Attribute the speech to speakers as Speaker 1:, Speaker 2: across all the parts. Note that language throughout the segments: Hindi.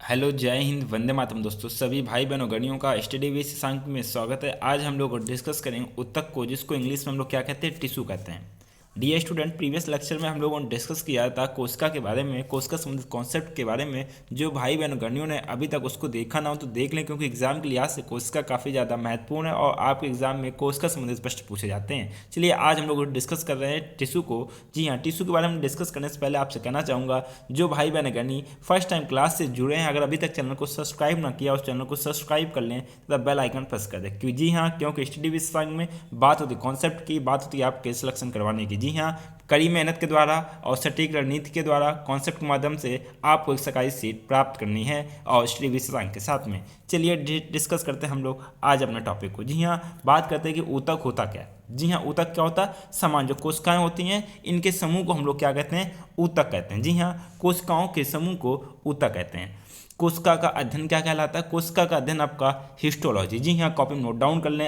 Speaker 1: हेलो, जय हिंद, वंदे मातरम। दोस्तों, सभी भाई बहनों गणियों का स्टडी बेस सांग में स्वागत है। आज हम लोग डिस्कस करेंगे उत्तक को, जिसको इंग्लिश में हम लोग क्या कहते हैं, टिश्यू कहते हैं। डियर स्टूडेंट, प्रीवियस लेक्चर में हम लोगों ने डिस्कस किया था कोशिका के बारे में, कोशिका संबंधित कॉन्सेप्ट के बारे में। जो भाई बहनों गणियों ने अभी तक उसको देखा ना हो तो देख लें, क्योंकि एग्जाम के लिहाज से कोशिका काफ़ी ज़्यादा महत्वपूर्ण है और आपके एग्जाम में कोशिका संबंधित प्रश्न पूछे जाते हैं। चलिए आज हम लोग डिस्कस कर रहे हैं टिश्यू को। जी हाँ, टिश्यू के बारे में डिस्कस करने से पहले आपसे कहना चाहूँगा, जो भाई बहन गणी फर्स्ट टाइम क्लास से जुड़े हैं, अगर अभी तक चैनल को सब्सक्राइब ना किया, उस चैनल को सब्सक्राइब कर लें तथा बेल आइकन प्रेस कर दें। क्यों? जी हाँ, क्योंकि स्टडी विद सांग में बात होती कॉन्सेप्ट की, बात होती है आपके सिलेक्शन करवाने की। जी हाँ, कड़ी मेहनत के द्वारा और सटीक रणनीति के द्वारा कॉन्सेप्ट के माध्यम से आपको एक सरकारी सीट प्राप्त करनी है और स्टडी विद सांग के साथ में। चलिए डिस्कस करते हैं हम लोग आज अपने टॉपिक को। जी हाँ, बात करते हैं कि ऊतक होता क्या है। जी हाँ, ऊतक क्या होता है? समान जो कोशिकाएं होती हैं, इनके समूह को हम लोग क्या कहते हैं? ऊतक कहते हैं। जी हाँ, कोशिकाओं के समूह को ऊतक कहते हैं। कोशिका का अध्ययन क्या कहलाता है? कोशिका का अध्ययन आपका हिस्टोलॉजी। जी हाँ, कॉपी में नोट डाउन कर लें।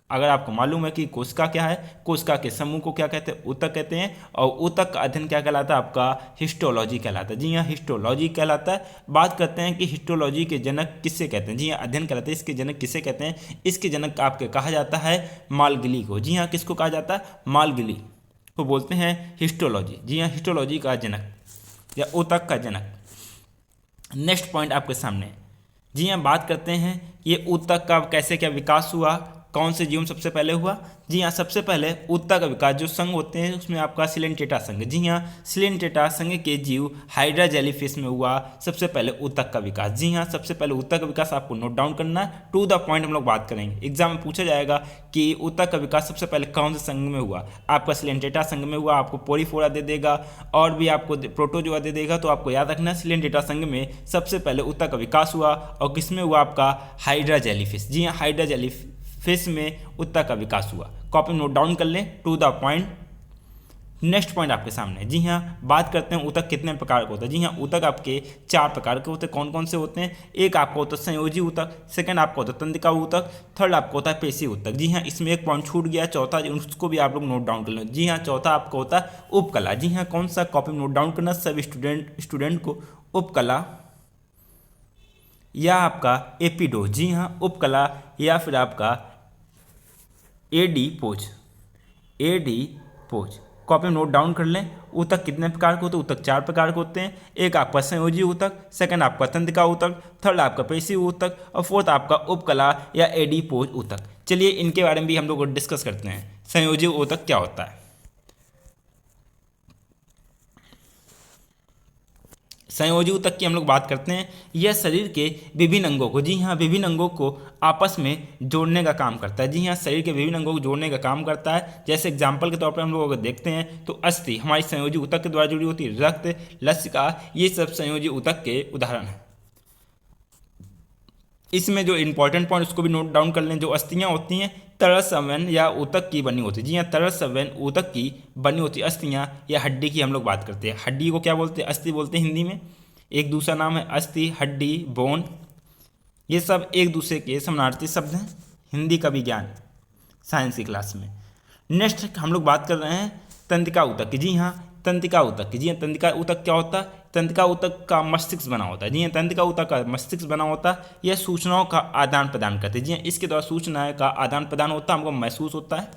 Speaker 1: अगर आपको मालूम है कि कोशिका क्या है, कोशिका के समूह को क्या कहते हैं? ऊतक कहते हैं। और ऊतक का अध्ययन क्या कहलाता है? आपका हिस्टोलॉजी कहलाता है। जी हाँ, हिस्टोलॉजी कहलाता है। बात करते हैं कि हिस्टोलॉजी के जनक किससे कहते हैं। जी हाँ, अध्ययन कहलाता है, इसके जनक किससे कहते हैं? इसके जनक आपके कहा जाता है मालगिली को। जी हाँ, किसको कहा जाता है? मालगिली को बोलते हैं हिस्टोलॉजी। जी हाँ, हिस्टोलॉजी का जनक या ऊतक का जनक। नेक्स्ट पॉइंट आपके सामने। जी हाँ, बात करते हैं ये ऊतक का कैसे क्या विकास हुआ, कौन से जीव में सबसे पहले हुआ। जी हाँ, सबसे पहले ऊतक का विकास जो संघ होते हैं उसमें आपका सिलेंटेटा संघ। जी हाँ, सिलेंटेटा संघ के जीव हाइड्रा जेलीफिश में हुआ सबसे पहले ऊतक का विकास। जी हाँ, सबसे पहले ऊतक का विकास आपको नोट डाउन करना है। टू द पॉइंट हम लोग बात करेंगे। एग्जाम में पूछा जाएगा कि ऊतक का विकास सबसे पहले कौन से संघ में हुआ। आपका सिलेंटेटा संघ में हुआ, आपको पोरीफोरा दे देगा और भी आपको प्रोटोजोआ दे देगा। तो आपको याद रखना सिलेंटेटा संघ में सबसे पहले ऊतक का विकास हुआ और किसमें हुआ? आपका हाइड्रा जेलीफिश। जी हाँ, हाइड्रा जेलीफिश में ऊतक का विकास हुआ। कॉपी नोट डाउन कर लें, to the point. Next point आपके सामने। जी हाँ, बात करते हैं ऊतक कितने प्रकार का होता है। जी हाँ, ऊतक आपके 4 प्रकार के होते हैं। कौन कौन से होते हैं? एक आपका होता है संयोजी ऊतक, सेकंड आपका होता है तंत्रिका ऊतक, थर्ड आपका होता है पेशी ऊतक। जी हाँ, इसमें एक पॉइंट छूट गया, चौथा, उसको भी आप लोग नोट डाउन कर लें। जी हाँ, चौथा आपका होता है उपकला। जी हाँ, कौन सा? कॉपी नोट डाउन करना सभी स्टूडेंट को। उपकला या आपका एपिडोज। जी हाँ, उपकला या फिर आपका एडीपोज। एडीपोज कॉपी में नोट डाउन कर लें। ऊतक कितने प्रकार के होते हैं? ऊतक 4 प्रकार के होते हैं। एक आपका संयोजी ऊतक, सेकंड आपका तंत्रिका ऊतक, थर्ड आपका पेशी ऊतक और फोर्थ आपका उपकला या एडीपोज ऊतक। चलिए इनके बारे में भी हम लोग डिस्कस करते हैं। संयोजी ऊतक क्या होता है? संयोजी ऊतक की हम लोग बात करते हैं। यह शरीर के विभिन्न अंगों को, जी हाँ, विभिन्न अंगों को आपस में जोड़ने का काम करता है। जी हाँ, शरीर के विभिन्न अंगों को जोड़ने का काम करता है। जैसे एग्जाम्पल के तौर पर हम लोग अगर देखते हैं तो अस्थि हमारी संयोजी ऊतक के द्वारा जुड़ी होती है, रक्त, लसिका, ये सब संयोजी ऊतक के उदाहरण हैं। इसमें जो इंपॉर्टेंट पॉइंट उसको भी नोट डाउन कर लें। जो अस्थियां होती हैं तरल संवहन या ऊतक की बनी होती है। जी हाँ, तरल संवहन ऊतक की बनी होती अस्थियां या हड्डी की हम लोग बात करते हैं। हड्डी को क्या बोलते हैं? अस्थि बोलते हैं हिंदी में। एक दूसरा नाम है अस्थि, हड्डी, बोन। ये सब एक दूसरे के समानार्थी शब्द हैं। हिंदी का भी ज्ञान साइंस की क्लास में। नेक्स्ट हम लोग बात कर रहे हैं तंत्रिका ऊतक की। जी हाँ, तंत्रिका ऊतक की। जी हाँ, तंत्रिका ऊतक क्या होता है? तंत्रिका ऊतक का मस्तिष्क बना होता है। जी हाँ, तंत्रिका ऊतक का मस्तिष्क बना होता है। यह सूचनाओं का आदान प्रदान करते हैं। जी हाँ, इसके द्वारा सूचनाओं का आदान प्रदान होता है। हमको महसूस होता है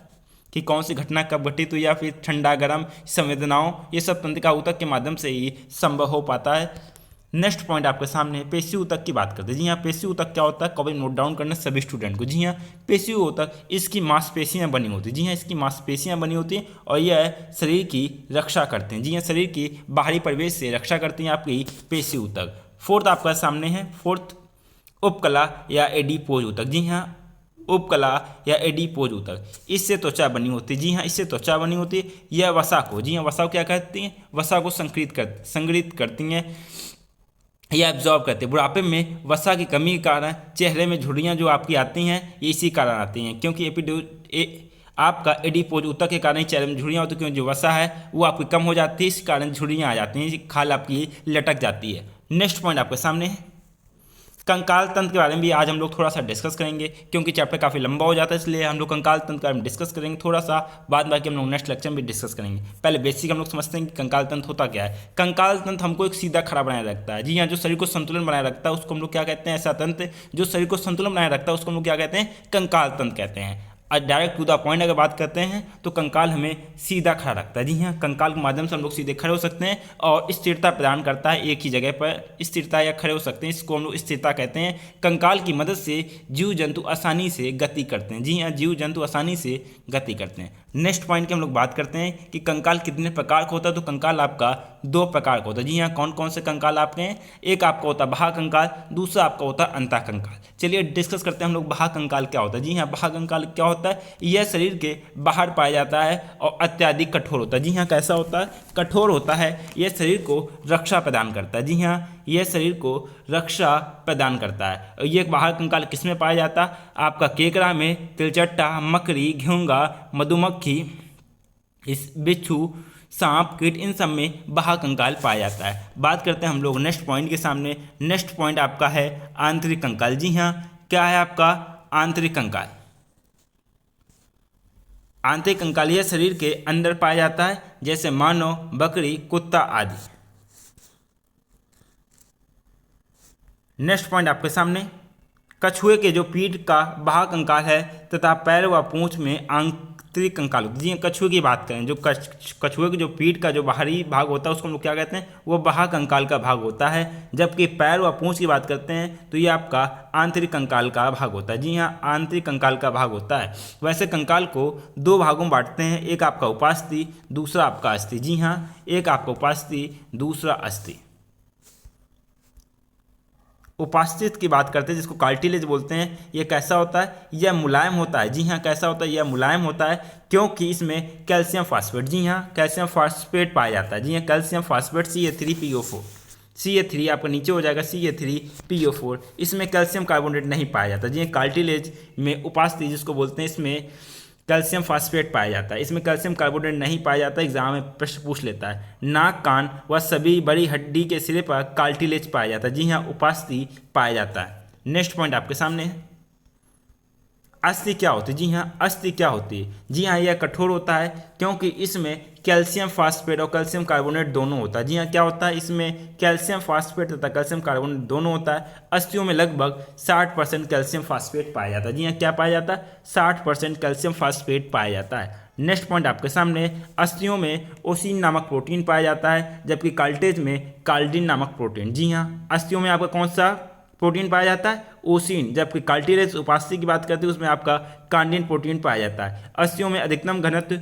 Speaker 1: कि कौन सी घटना कब घटित हुई या फिर ठंडा गर्म संवेदनाओं, ये सब तंत्रिका ऊतक के माध्यम से ही संभव हो पाता है। नेक्स्ट पॉइंट आपके सामने पेशी ऊतक की बात करते हैं। जी हाँ, पेशी ऊतक क्या होता है? कभी नोट डाउन करना सभी स्टूडेंट को। जी हाँ, पेशी ऊतक इसकी मांसपेशियां बनी होती हैं। जी हाँ, इसकी मांसपेशियां बनी होती हैं और यह शरीर की रक्षा करते हैं। जी हाँ, शरीर की बाहरी परिवेश से रक्षा करती हैं आपकी पेशी ऊतक। फोर्थ आपका सामने है, फोर्थ उपकला या एडीपोज ऊतक। जी हाँ, उपकला या एडीपोज ऊतक, इससे त्वचा बनी होती है। जी हाँ, इससे त्वचा बनी होती है। यह वसा को, जी हाँ, वसा को क्या कहती हैं? वसा को संग्रहित करती हैं या एब्जॉर्ब करते हैं। बुढ़ापे में वसा की कमी के कारण चेहरे में झुर्रियाँ जो आपकी आती हैं, ये इसी कारण आती हैं, क्योंकि आपका एडीपोज ऊतक के कारण ही चेहरे में झुर्रियाँ होती हैं, क्योंकि जो वसा है वो आपकी कम हो जाती है, इस कारण झुर्रियाँ आ जाती हैं, खाल आपकी लटक जाती है। नेक्स्ट पॉइंट आपके सामने है कंकाल तंत्र के बारे में भी आज हम लोग थोड़ा सा डिस्कस करेंगे, क्योंकि चैप्टर काफ़ी लंबा हो जाता है, इसलिए हम लोग कंकाल तंत्र के बारे में डिस्कस करेंगे थोड़ा सा, बाद बाकी हम लोग नेक्स्ट लेक्चर में भी डिस्कस करेंगे। पहले बेसिक हम लोग समझते हैं कि कंकाल तंत्र होता क्या है। कंकाल तंत्र हमको एक सीधा खड़ा बनाए रखता है। जी हाँ, जो शरीर को संतुलन बनाए रखता है उसको हम लोग क्या कहते हैं? ऐसा तंत्र जो शरीर को संतुलन बनाए रखता है उसको हम लोग क्या कहते हैं? कंकाल तंत्र कहते हैं। डायरेक्ट टू द पॉइंट अगर बात करते हैं तो कंकाल हमें सीधा खड़ा रखता है। जी हाँ, कंकाल के माध्यम से हम लोग सीधे खड़े हो सकते हैं और स्थिरता प्रदान करता है, एक ही जगह पर स्थिरता या खड़े हो सकते हैं, इसको हम लोग स्थिरता कहते हैं। कंकाल की मदद से जीव जंतु आसानी से गति करते हैं। जी हाँ, जीव जंतु आसानी से गति करते हैं। नेक्स्ट पॉइंट की हम लोग बात करते हैं कि कंकाल कितने प्रकार का होता है। तो कंकाल आपका 2 प्रकार का होता है। जी हाँ, कौन कौन से कंकाल आपके हैं? एक आपका होता है बाह्य कंकाल, दूसरा आपका होता है अंतः कंकाल। चलिए डिस्कस करते हैं हम लोग बाह्य कंकाल क्या होता है। जी हाँ, बाह्य कंकाल क्या होता है? यह शरीर के बाहर पाया जाता है और अत्यधिक कठोर होता है। जी हाँ, कैसा होता है? कठोर होता है। यह शरीर को रक्षा प्रदान करता है। जी हाँ, यह शरीर को रक्षा प्रदान करता है। और ये बाह्य कंकाल किस में पाया जाता है? आपका केकड़ा में, तिलचट्टा, मकड़ी, घोंघा, मधुमक्खी, इस बिच्छू, सांप, कीट, इन सब में बाह्य कंकाल पाया जाता है। बात करते हैं हम लोग नेक्स्ट पॉइंट के सामने। नेक्स्ट पॉइंट आपका है आंतरिक कंकाल। जी हाँ, क्या है आपका? आंतरिक कंकाल। आंतरिक कंकाल यह शरीर के अंदर पाया जाता है, जैसे मानव, बकरी, कुत्ता आदि। नेक्स्ट पॉइंट आपके सामने, कछुए के जो पीठ का बाह्य कंकाल है तथा पैर व पूंछ में आंतरिक कंकाल होता है। जी कछुए की बात करें, जो कछुए के जो पीठ का जो बाहरी भाग होता है उसको हम लोग क्या कहते हैं? वो बाह्य कंकाल का भाग होता है। जबकि पैर व पूंछ की बात करते हैं तो ये आपका आंतरिक कंकाल का भाग होता है। जी हाँ, आंतरिक कंकाल का भाग होता है। वैसे कंकाल को 2 भागों में बांटते हैं, एक आपका उपास्थि, दूसरा आपका अस्थि। जी हाँ, एक आपका उपास्थि, दूसरा अस्थि। उपास्थि की बात करते हैं जिसको कार्टिलेज बोलते हैं। यह कैसा होता है? यह मुलायम होता है। जी हाँ, कैसा होता है? यह मुलायम होता है, क्योंकि इसमें कैल्शियम फास्फेट, जी हाँ, कैल्शियम फास्फेट पाया जाता है। जी हाँ, कैल्शियम फास्फेट CA3PO4, CA3 आपका नीचे हो जाएगा CA3PO4। इसमें कैल्शियम कार्बोनेट नहीं पाया जाता। जी हाँ, कार्टिलेज में उपास्थि जिसको बोलते हैं, इसमें कैल्शियम फास्फेट पाया जाता है, इसमें कैल्शियम कार्बोनेट नहीं पाया जाता। एग्जाम में प्रश्न पूछ लेता है। नाक, कान व सभी बड़ी हड्डी के सिरे पर कार्टिलेज पाया जाता है। जी हाँ, उपास्थि पाया जाता है। नेक्स्ट पॉइंट आपके सामने है, अस्थि क्या होती है? जी हाँ, अस्थि क्या होती है? जी हाँ, यह कठोर होता है क्योंकि इसमें कैल्शियम फास्फेट और कैल्शियम कार्बोनेट दोनों होता है। जी हाँ, क्या होता है? इसमें कैल्शियम फास्फेट तथा कैल्शियम कार्बोनेट दोनों होता है। अस्थियों में लगभग 60% कैल्शियम फास्फेट पाया जाता है। जी हाँ, क्या पाया जाता है? 60% कैल्शियम फास्फेट पाया जाता है। नेक्स्ट पॉइंट आपके सामने, अस्थियों में ओसिन नामक प्रोटीन पाया जाता है, जबकि कार्टिलेज में कार्डिन नामक प्रोटीन। जी हाँ, अस्थियों में आपका कौन सा प्रोटीन पाया जाता है? ओसिन। जबकि कार्टिलेज उपास्थि की बात करते हैं उसमें आपका कार्डिन प्रोटीन पाया जाता है। अस्थियों में अधिकतम घनत्व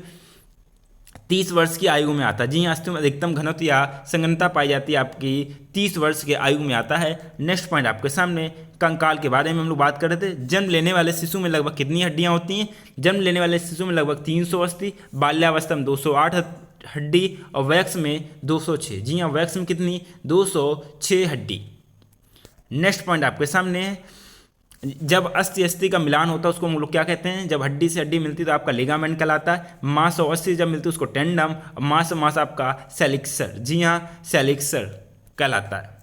Speaker 1: 30 वर्ष की आयु में आता है। जी हाँ, अस्थियों में अधिकतम घनत्व या संघनता पाई जाती है आपकी 30 वर्ष की आयु में आता है। नेक्स्ट पॉइंट आपके सामने, कंकाल के बारे में हम लोग बात कर रहे थे। जन्म लेने वाले शिशु में लगभग कितनी हड्डियां होती हैं? जन्म लेने वाले शिशु में लगभग 300 अस्थि, बाल्यावस्था में 208 हड्डी और वयस्क में 206। जी हाँ, वयस्क में कितनी? 206 हड्डी। नेक्स्ट पॉइंट आपके सामने है, जब अस्थि का मिलान होता है उसको हम लोग क्या कहते हैं? जब हड्डी से हड्डी मिलती है तो आपका लिगामेंट कहलाता है। मांस और अस्थि जब मिलती है उसको टेंडम, और मांस मांस आपका सेलिक्सर। जी हाँ, सेलिक्सर कहलाता है।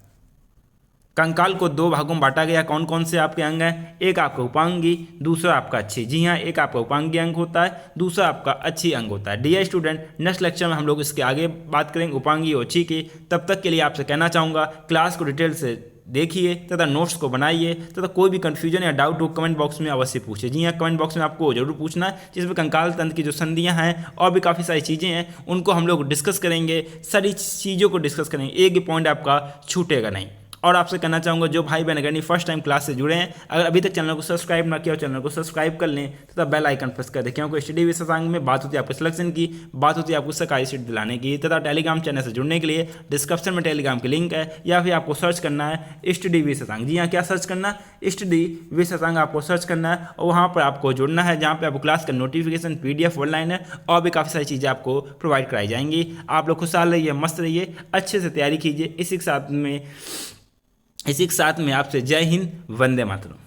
Speaker 1: कंकाल को 2 भागों में बांटा गया। कौन कौन से आपके अंग हैं? एक आपका उपांगी, दूसरा आपका अच्छी। जी हाँ, एक आपका उपांगी अंग होता है, दूसरा आपका अच्छी अंग होता है। डियर स्टूडेंट, नेक्स्ट लेक्चर में हम लोग इसके आगे बात करेंगे उपांगी और अच्छी की। तब तक के लिए आपसे कहना चाहूँगा क्लास को डिटेल से देखिए तथा नोट्स को बनाइए, तथा कोई भी कंफ्यूजन या डाउट हो कमेंट बॉक्स में अवश्य पूछिए। जी हाँ, कमेंट बॉक्स में आपको जरूर पूछना है, जिसमें कंकाल तंत्र की जो संधियां हैं और भी काफ़ी सारी चीज़ें हैं उनको हम लोग डिस्कस करेंगे। सारी चीज़ों को डिस्कस करेंगे, एक भी पॉइंट आपका छूटेगा नहीं। और आपसे कहना चाहूँगा जो भाई बहन अगर फर्स्ट टाइम क्लास से जुड़े हैं, अगर अभी तक चैनल को सब्सक्राइब ना किया हो चैनल को सब्सक्राइब कर लें तथा बेल आइकन प्रेस कर दें, क्योंकि स्टडी विशेषांक में बात होती है आपके सिलेक्शन की, बात होती है आपको सरकारी सीट दिलाने की। तथा टेलीग्राम चैनल से जुड़ने के लिए डिस्क्रिप्शन में टेलीग्राम की लिंक है, या फिर आपको सर्च करना है स्टडी विशेषांक। जी हाँ, क्या सर्च करना? स्टडी विशेषांक आपको सर्च करना है और वहाँ पर आपको जुड़ना है, जहाँ पर आपको क्लास का नोटिफिकेशन PDF ऑनलाइन है और भी काफ़ी सारी चीज़ें आपको प्रोवाइड कराई जाएंगी। आप लोग खुशहाल रहिए, मस्त रहिए, अच्छे से तैयारी कीजिए। इसी के साथ में आपसे जय हिंद, वंदे मातरम।